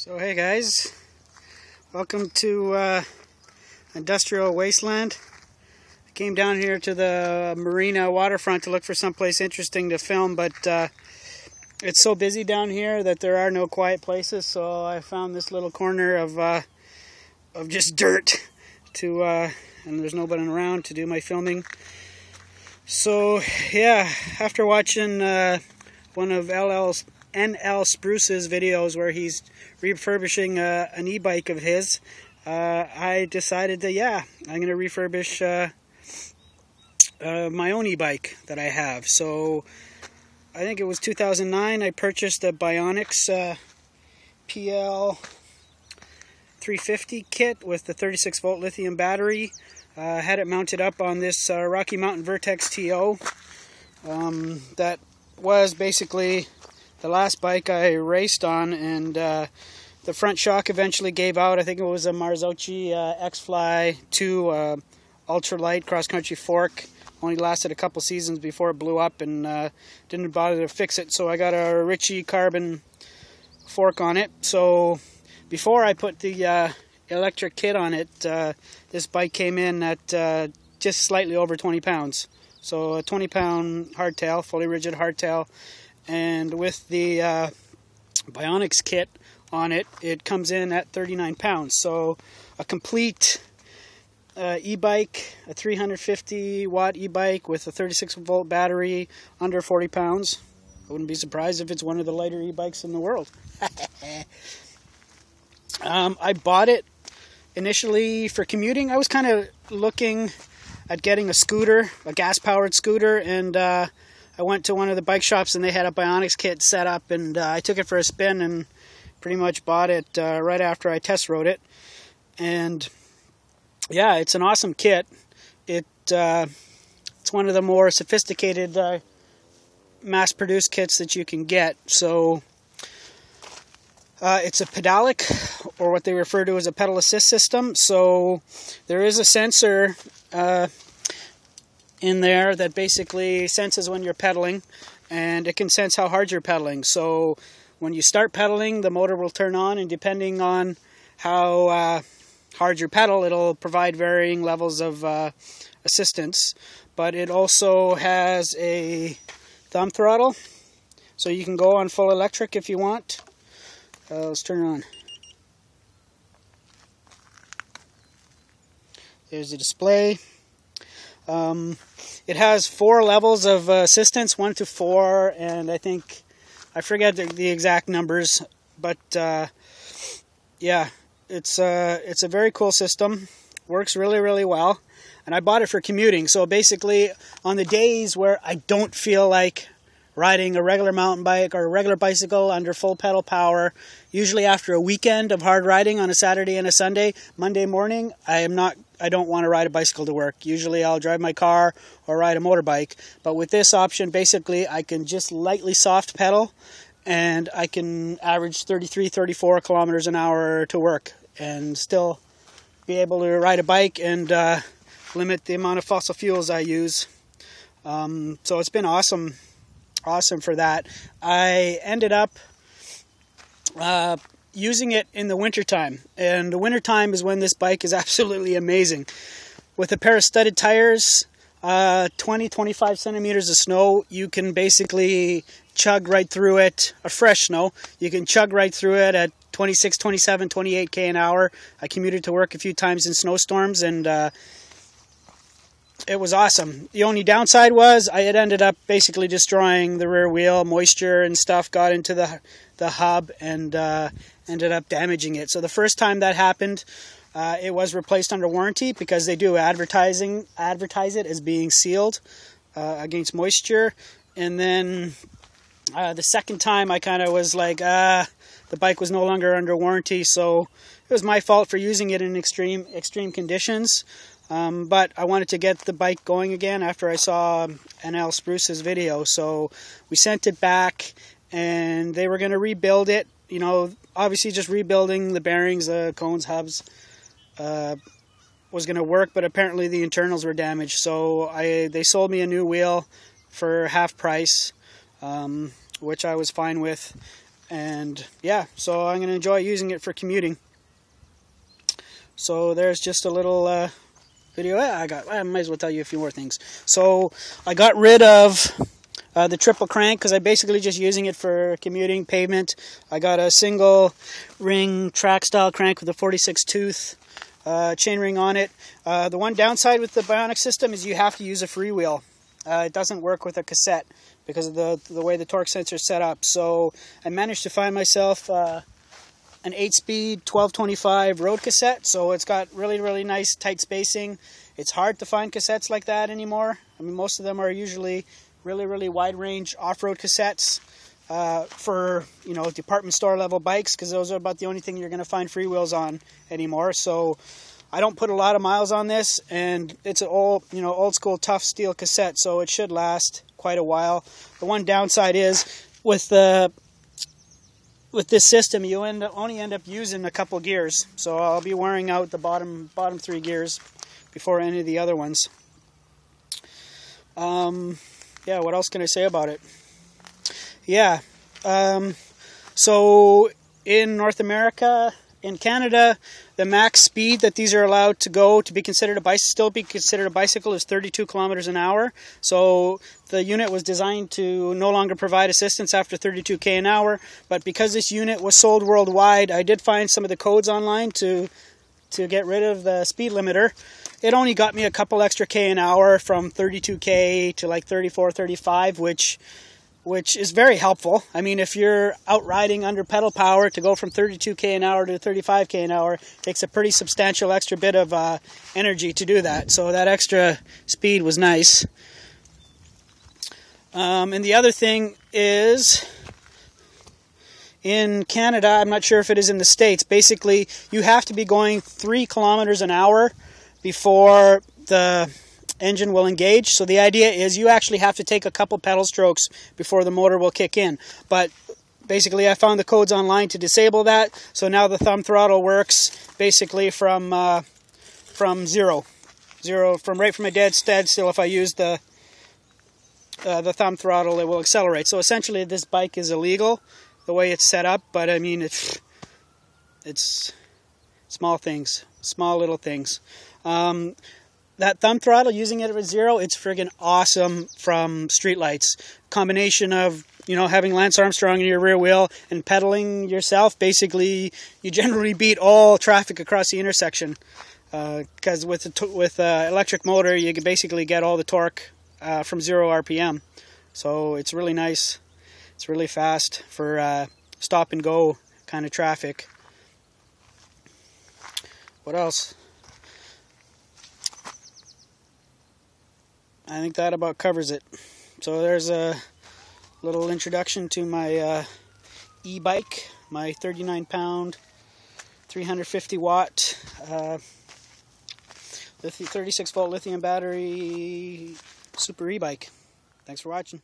So hey guys, welcome to Industrial Wasteland. I came down here to the marina waterfront to look for someplace interesting to film, but it's so busy down here that there are no quiet places, so I found this little corner of just dirt to and there's nobody around to do my filming. So yeah, after watching one of NL Spruce's videos where he's refurbishing an e-bike of his, I decided that I'm going to refurbish my own e-bike that I have. So I think it was 2009 I purchased a BionX PL350 kit with the 36V lithium battery. Had it mounted up on this Rocky Mountain Vertex T.O. That was basically the last bike I raced on, and the front shock eventually gave out. I think it was a Marzocchi X-Fly 2 ultralight cross-country fork. Only lasted a couple seasons before it blew up, and didn't bother to fix it. So I got a Ritchie carbon fork on it. So before I put the electric kit on it, this bike came in at just slightly over 20 pounds. So a 20-pound hardtail, fully rigid hardtail. And with the BionX kit on it, it comes in at 39 pounds. So a complete e-bike, a 350 watt e-bike with a 36V battery, under 40 pounds. I wouldn't be surprised if it's one of the lighter e-bikes in the world. I bought it initially for commuting. I was kind of looking at getting a scooter, a gas-powered scooter, and I went to one of the bike shops and they had a BionX kit set up, and I took it for a spin and pretty much bought it right after I test rode it. And yeah, it's an awesome kit. It's one of the more sophisticated mass-produced kits that you can get. So it's a pedalic, or what they refer to as a pedal assist system. So there is a sensor in there that basically senses when you're pedaling, and it can sense how hard you're pedaling. So when you start pedaling, the motor will turn on, and depending on how hard you pedal, it'll provide varying levels of assistance. But it also has a thumb throttle, so you can go on full electric if you want. Let's turn it on. There's the display. It has 4 levels of assistance, 1 to 4, and I forget the exact numbers, but yeah, it's a very cool system. Works really, really well, and I bought it for commuting. So basically, on the days where I don't feel like riding a regular mountain bike or a regular bicycle under full pedal power, usually after a weekend of hard riding on a Saturday and a Sunday, Monday morning, I don't want to ride a bicycle to work. Usually I'll drive my car or ride a motorbike. But with this option, basically I can just lightly soft pedal, and I can average 33, 34 kilometers an hour to work and still be able to ride a bike and limit the amount of fossil fuels I use. So it's been awesome for that. I ended up using it in the wintertime, and the wintertime is when this bike is absolutely amazing. With a pair of studded tires, 20-25 centimeters of snow, you can basically chug right through it. Fresh snow, you can chug right through it at 26, 27, 28 k an hour. I commuted to work a few times in snowstorms, and it was awesome. The only downside was I had ended up basically destroying the rear wheel. Moisture and stuff got into the hub and ended up damaging it. So the first time that happened, it was replaced under warranty, because they do advertise it as being sealed against moisture. And then the second time I kind of was like, the bike was no longer under warranty, so it was my fault for using it in extreme conditions. But I wanted to get the bike going again after I saw NL Spruce's video. So we sent it back, and they were going to rebuild it. You know, obviously just rebuilding the bearings, the cones, hubs was going to work, but apparently the internals were damaged. So they sold me a new wheel for half price, which I was fine with. And yeah, so I'm going to enjoy using it for commuting. So there's just a little video. I might as well tell you a few more things. So I got rid of the triple crank because I'm basically just using it for commuting, pavement. I got a single ring track style crank with a 46 tooth chain ring on it. The one downside with the BionX system is you have to use a freewheel. It doesn't work with a cassette because of the way the torque sensor is set up. So I managed to find myself an 8-speed 1225 road cassette. So it's got really nice tight spacing. It's hard to find cassettes like that anymore. I mean, most of them are usually really wide range off-road cassettes for, you know, department store level bikes, because those are about the only thing you're going to find freewheels on anymore. So I don't put a lot of miles on this, and it's an old school tough steel cassette, so it should last quite a while. The one downside is with this system, you only end up using a couple gears. So I'll be wearing out the bottom 3 gears before any of the other ones. Yeah, what else can I say about it? Yeah, so in North America, in Canada, the max speed that these are allowed to go to be considered still be considered a bicycle is 32 kilometers an hour. So the unit was designed to no longer provide assistance after 32 km an hour. But because this unit was sold worldwide, I did find some of the codes online to get rid of the speed limiter. It only got me a couple extra km an hour from 32k to like 34, 35, which is very helpful. I mean, if you're out riding under pedal power, to go from 32k an hour to 35k an hour takes a pretty substantial extra bit of energy to do that. So that extra speed was nice. And the other thing is, in Canada, I'm not sure if it is in the States, basically you have to be going 3 kilometers an hour before the engine will engage. So the idea is you actually have to take a couple pedal strokes before the motor will kick in. But basically I found the codes online to disable that. So now the thumb throttle works basically from zero, from right from a dead still. If I use the thumb throttle, it will accelerate. So essentially this bike is illegal the way it's set up, but I mean it's small things, small little things. That thumb throttle, using it at 0, it's friggin' awesome from streetlights. Combination of, you know, having Lance Armstrong in your rear wheel and pedaling yourself, basically you generally beat all traffic across the intersection. Because with electric motor, you can basically get all the torque from 0 RPM. So it's really nice. It's really fast for stop and go kind of traffic. What else? I think that about covers it. So there's a little introduction to my e-bike, my 39-pound, 350-watt 36-volt lithium battery super e-bike. Thanks for watching.